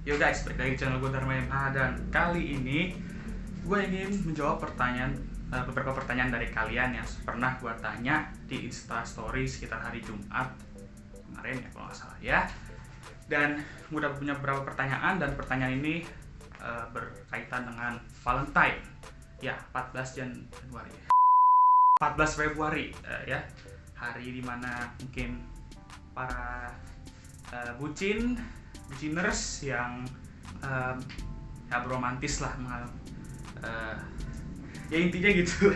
Yo guys, balik lagi di channel gue Dharma MH, dan kali ini gue ingin menjawab beberapa pertanyaan dari kalian yang pernah gue tanya di Instastory sekitar hari Jumat kemarin ya kalau nggak salah ya. Dan gue udah punya beberapa pertanyaan, dan pertanyaan ini berkaitan dengan Valentine ya, 14 Februari ya, hari dimana mungkin para buciners yang ya romantis lah, ya intinya gitu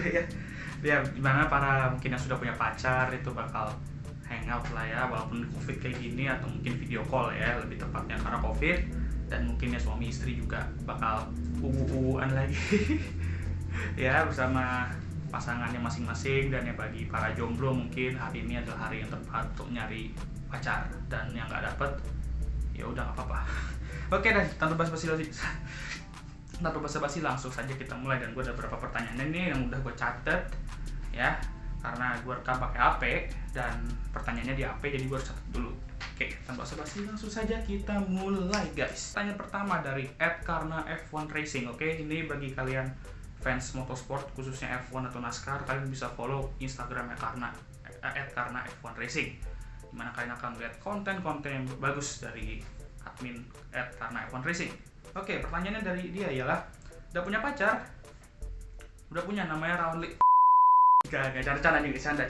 ya dimana para mungkin yang sudah punya pacar itu bakal hangout lah ya, walaupun covid kayak gini, atau mungkin video call ya lebih tepatnya karena covid. Dan mungkin ya suami istri juga bakal ubu-ubuan lagi ya bersama pasangannya masing-masing. Dan ya bagi para jomblo mungkin hari ini adalah hari yang tepat untuk nyari pacar, dan yang nggak dapet ya udah nggak apa-apa. Oke, dan tanpa basa-basi langsung saja kita mulai. Dan gue ada beberapa pertanyaan ini yang udah gue catet ya, karena gue rekam pakai HP dan pertanyaannya di HP, jadi gue harus catat dulu. Oke, tanpa basa-basi langsung saja kita mulai guys. Pertanyaan pertama dari @karna_f1racing. Oke, ini bagi kalian fans motorsport khususnya F1 atau NASCAR, kalian bisa follow Instagramnya @karna_f1racing, dimana kalian akan melihat konten-konten yang bagus dari admin @karna_f1racing. Oke, pertanyaannya dari dia ialah, udah punya pacar? Udah punya, namanya Roundly. Gak, canda nih, canda.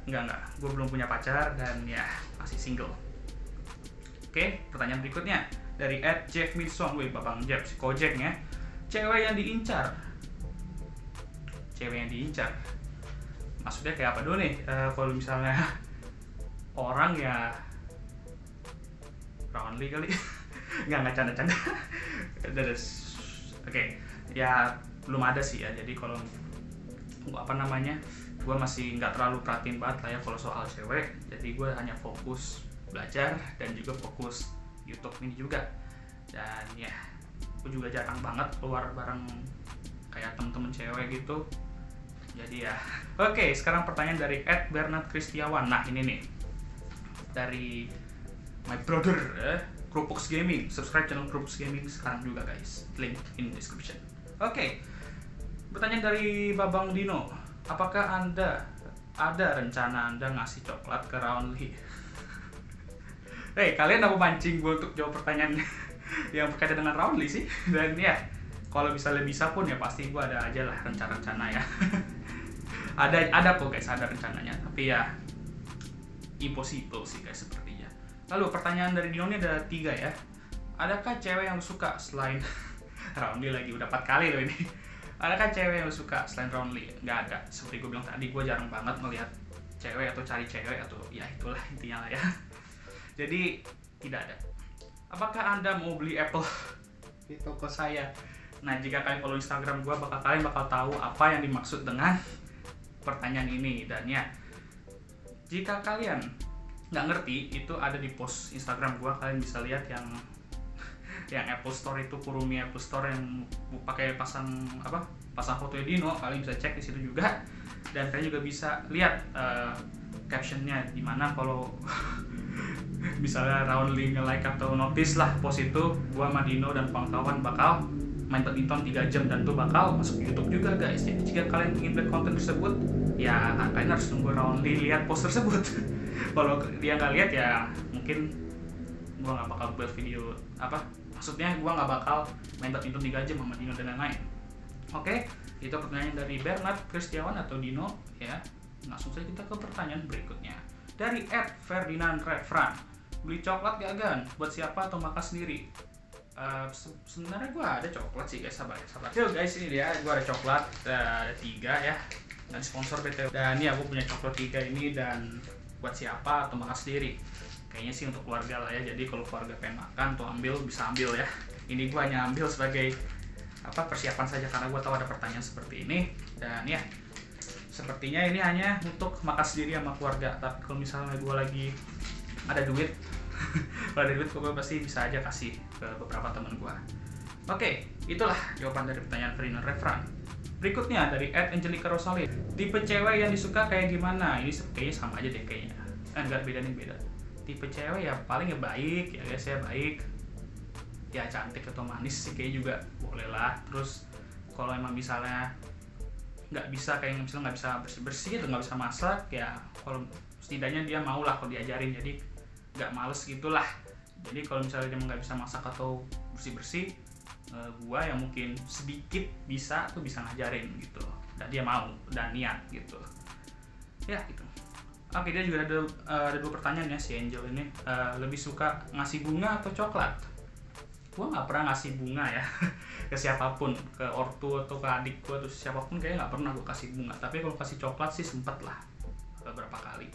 Enggak, gue belum punya pacar dan ya masih single. Oke, pertanyaan berikutnya dari @jeffminson. Wih, Babang Jeff, si Kojek ya. Cewek yang diincar, maksudnya kayak apa dulu nih? Kalau misalnya orang ya Roundly kali. Nggak canda. Oke, ya belum ada sih ya. Jadi kalau gue masih nggak terlalu perhatiin banget lah ya kalau soal cewek. Jadi gue hanya fokus belajar dan juga fokus YouTube ini juga. Dan ya, gue juga jarang banget keluar bareng kayak temen-temen cewek gitu. Jadi ya, oke, sekarang pertanyaan dari @bernard kristiawan. Nah ini nih dari my brother Krupux Gaming. Subscribe channel Krupux Gaming sekarang juga guys, link in description. Oke, pertanyaan dari Babang Dino. Apakah Anda ada rencana Anda ngasih coklat ke Roundly? Hey, kalian apa mancing gue untuk jawab pertanyaan yang berkaitan dengan Roundly sih? Dan ya, kalau misalnya bisa pun ya pasti gue ada aja lah rencana-rencana ya. ada kok guys, ada rencananya. Tapi ya impossible sih guys sepertinya. Lalu pertanyaan dari Dino ini ada 3 ya. Adakah cewek yang suka selain Roundly? Lagi udah 4 kali loh ini. Adakah cewek yang suka selain Roundly? Nggak ada. Seperti gue bilang tadi, gue jarang banget melihat cewek atau cari cewek, atau ya itulah intinya lah ya. Jadi tidak ada. Apakah Anda mau beli Apple di toko saya? Nah, jika kalian follow Instagram gue, kalian bakal tahu apa yang dimaksud dengan pertanyaan ini. Dan ya, jika kalian nggak ngerti, itu ada di post Instagram gue. Kalian bisa lihat yang Apple Store itu, Kurumi Apple Store yang pakai pasang fotonya Dino. Kalian bisa cek di situ juga. Dan kalian juga bisa lihat captionnya, dimana kalau misalnya Roundly nge-like atau notice lah post itu, gua sama Dino dan kawan-kawan bakal main badminton 3 jam, dan tuh bakal masuk YouTube juga guys. Jadi jika kalian ingin lihat konten tersebut, ya kalian harus nunggu Roundly lihat post tersebut. Kalau dia nggak lihat ya mungkin gua nggak bakal buat video maksudnya gua nggak bakal main badminton 3 jam sama Dino dan lain-lain. Oke, itu pertanyaan dari Bernard Kristiawan atau Dino ya. Langsung saja kita ke pertanyaan berikutnya dari @ferdinand_refran. Beli coklat gak Gan? Buat siapa atau makan sendiri? Sebenarnya gue ada coklat sih guys, sabar. Yo guys, ini dia, gue ada coklat, ada 3 ya, dan sponsor BTW. Dan ya, gue punya coklat 3 ini, dan buat siapa atau makan sendiri? Kayaknya sih untuk keluarga lah ya. Jadi kalau keluarga pengen makan tuh bisa ambil ya. Ini gue hanya ambil sebagai persiapan saja, karena gue tahu ada pertanyaan seperti ini. Dan ya, sepertinya ini hanya untuk makan sendiri sama keluarga. Tapi kalau misalnya gue lagi ada duit gue pasti bisa aja kasih ke beberapa teman gue. Oke, itulah jawaban dari pertanyaan Ferdinand Refran. Berikutnya dari @Angelica Rosalin. Tipe cewek yang disuka kayak gimana? Ini kayaknya sama aja deh kayaknya. Enggak, beda. Tipe cewek ya paling ya baik, ya guys ya baik. ya cantik atau manis sih kayak juga boleh lah. Terus kalau emang misalnya nggak bisa, kayak misalnya nggak bisa bersih-bersih atau nggak bisa masak, ya kalau setidaknya dia mau lah kalau diajarin, jadi nggak males gitulah. Jadi kalau misalnya dia nggak bisa masak atau bersih-bersih, gua yang mungkin sedikit bisa tuh bisa ngajarin gitu, dan dia mau dan niat gitu ya gitu. Oke, dia juga ada 2 pertanyaan ya si Angel ini. Lebih suka ngasih bunga atau coklat? Gua nggak pernah ngasih bunga ya ke siapapun, ke ortu atau ke adik gua atau siapapun, kayaknya nggak pernah gua kasih bunga. Tapi kalau kasih coklat sih sempet lah beberapa kali.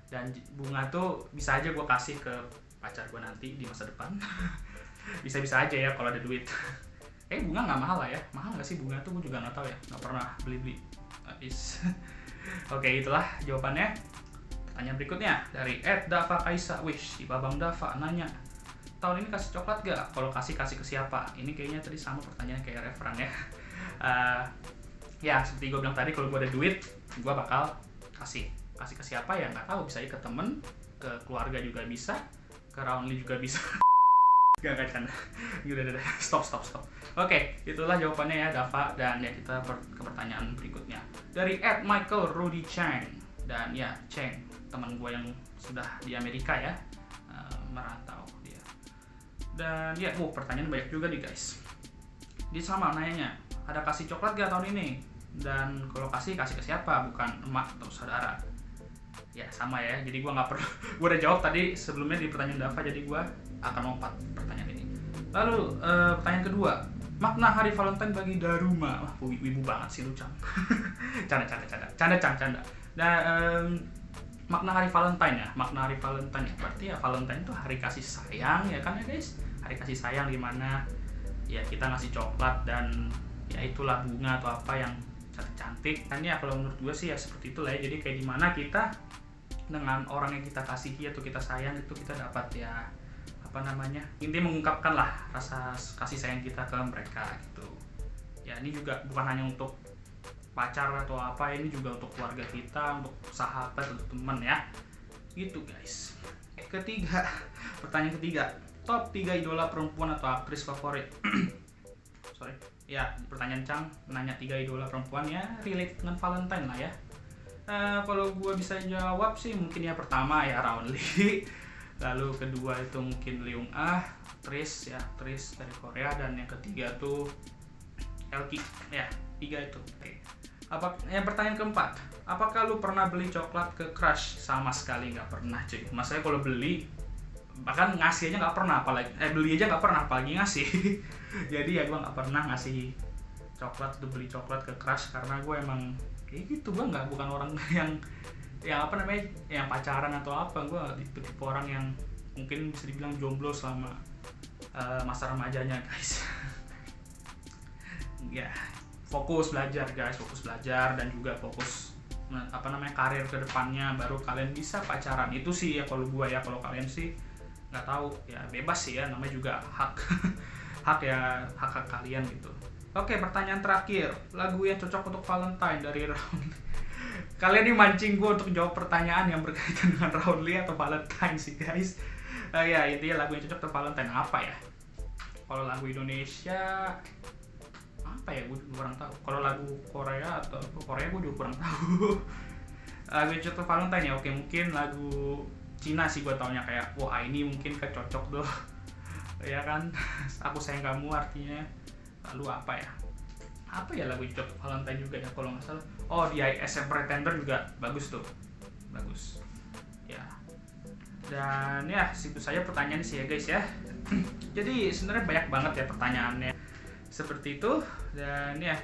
Dan bunga tuh bisa aja gua kasih ke pacar gua nanti di masa depan. Bisa-bisa aja ya kalau ada duit. Bunga nggak mahal lah ya, mahal nggak sih bunga tuh? Gua juga nggak tahu ya, nggak pernah beli habis. Oke, itulah jawabannya. Pertanyaan berikutnya dari @Dava Kaisa Wish, si Babang Dava nanya, tahun ini kasih coklat gak? Kalau kasih ke siapa? Ini kayaknya tadi sama pertanyaan kayak referan ya. Ya seperti gue bilang tadi, kalau gue ada duit gue bakal kasih ke siapa ya nggak tahu, bisa ke temen, ke keluarga juga bisa, ke Roundly juga bisa. Gak canda. Udah stop. Oke, itulah jawabannya ya Dava. Dan ya kita ke pertanyaan berikutnya dari @Michael Rudy Chang. Dan ya Chang, teman gue yang sudah di Amerika ya, merantau dia. Dan ya pertanyaan banyak juga nih guys. Dia sama nanyanya, ada kasih coklat gak tahun ini? Dan kalau kasih ke siapa? Bukan emak atau saudara. Ya sama ya, jadi gue nggak perlu. Gue udah jawab tadi sebelumnya di pertanyaan Dava, jadi gue akan lompat pertanyaan ini. Lalu pertanyaan kedua, makna hari Valentine bagi Daruma. Wah, wibu banget sih lu, Cang. Canda. Dan makna hari Valentine ya, berarti ya Valentine itu hari kasih sayang ya kan ya guys. Hari kasih sayang dimana ya kita ngasih coklat dan ya itulah bunga atau apa yang cantik. Dan ya kalau menurut gue sih ya seperti itulah ya. Jadi kayak dimana kita dengan orang yang kita kasihi atau kita sayang itu kita dapat ya intinya mengungkapkan lah rasa kasih sayang kita ke mereka gitu ya. Ini juga bukan hanya untuk pacar atau apa, ini juga untuk keluarga kita, untuk sahabat, untuk teman ya gitu guys. Pertanyaan ketiga, top 3 idola perempuan atau aktris favorit. Sorry ya, pertanyaan Cang nanya 3 idola perempuan ya, relate dengan Valentine lah ya. Kalau gue bisa jawab sih mungkin ya pertama ya Roundly. Lalu kedua itu mungkin Leung Ah, aktris dari Korea, dan yang ketiga tuh Elki ya, 3 itu. Oke. Pertanyaan keempat, apakah lu pernah beli coklat ke crush? Sama sekali nggak pernah cuy. Maksudnya kalau beli, bahkan ngasih aja nggak pernah, apalagi beli aja nggak pernah, apalagi ngasih. Jadi ya gue nggak pernah ngasih coklat atau beli coklat ke crush, karena gue emang kayak gitu. Gue bukan orang yang pacaran atau apa. Gue tipe orang yang mungkin bisa dibilang jomblo selama masa remajanya guys. Ya fokus belajar guys, dan juga fokus karir ke depannya, baru kalian bisa pacaran. Itu sih ya kalau gue ya. Kalau kalian sih nggak tahu ya, bebas sih ya, namanya juga hak kalian gitu. Oke, pertanyaan terakhir, lagu yang cocok untuk Valentine dari Roundly. Kalian ini mancing gue untuk jawab pertanyaan yang berkaitan dengan Roundly atau Valentine sih guys. Ya intinya lagu yang cocok untuk Valentine apa ya? Kalau lagu Indonesia apa ya, gue kurang tahu. Kalau lagu Korea gue juga kurang tahu. Lagu yang cocok untuk Valentine ya, oke mungkin lagu Cina sih gue taunya, kayak wah ini mungkin kecocok tuh. Ya kan, aku sayang kamu artinya. Lalu apa ya lagu cocok Valentine juga ya kalau nggak salah. Oh, di SM Pretender juga bagus tuh, bagus ya. Dan ya itu saja pertanyaan sih ya guys ya. Jadi sebenarnya banyak banget ya pertanyaannya seperti itu. Dan ya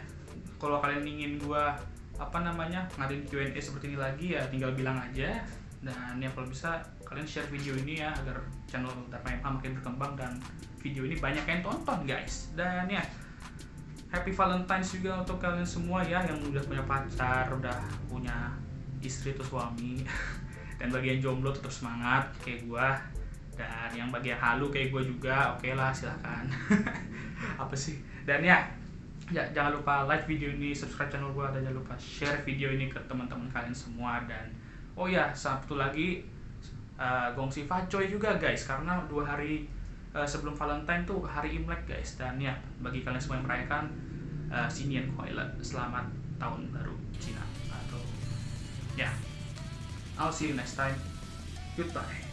kalau kalian ingin gua ngadain Q&A seperti ini lagi ya tinggal bilang aja. Dan ya kalau bisa kalian share video ini ya, agar channel Dharma MH makin berkembang dan video ini banyak yang tonton guys. Dan ya Happy Valentine's juga untuk kalian semua ya, yang udah punya pacar, udah punya istri atau suami. Dan bagi yang jomblo tetap semangat kayak gua. Dan yang bagi yang halu kayak gua juga, oke lah silahkan. Apa sih? Dan ya jangan lupa like video ini, subscribe channel gua, dan jangan lupa share video ini ke teman-teman kalian semua. Dan oh ya, satu lagi, gongsi Facoy juga guys, karena 2 hari sebelum Valentine tuh hari Imlek guys. Dan ya bagi kalian semua yang merayakan Sinian Kuai Le, selamat tahun baru Cina. Atau ya, I'll see you next time. Goodbye.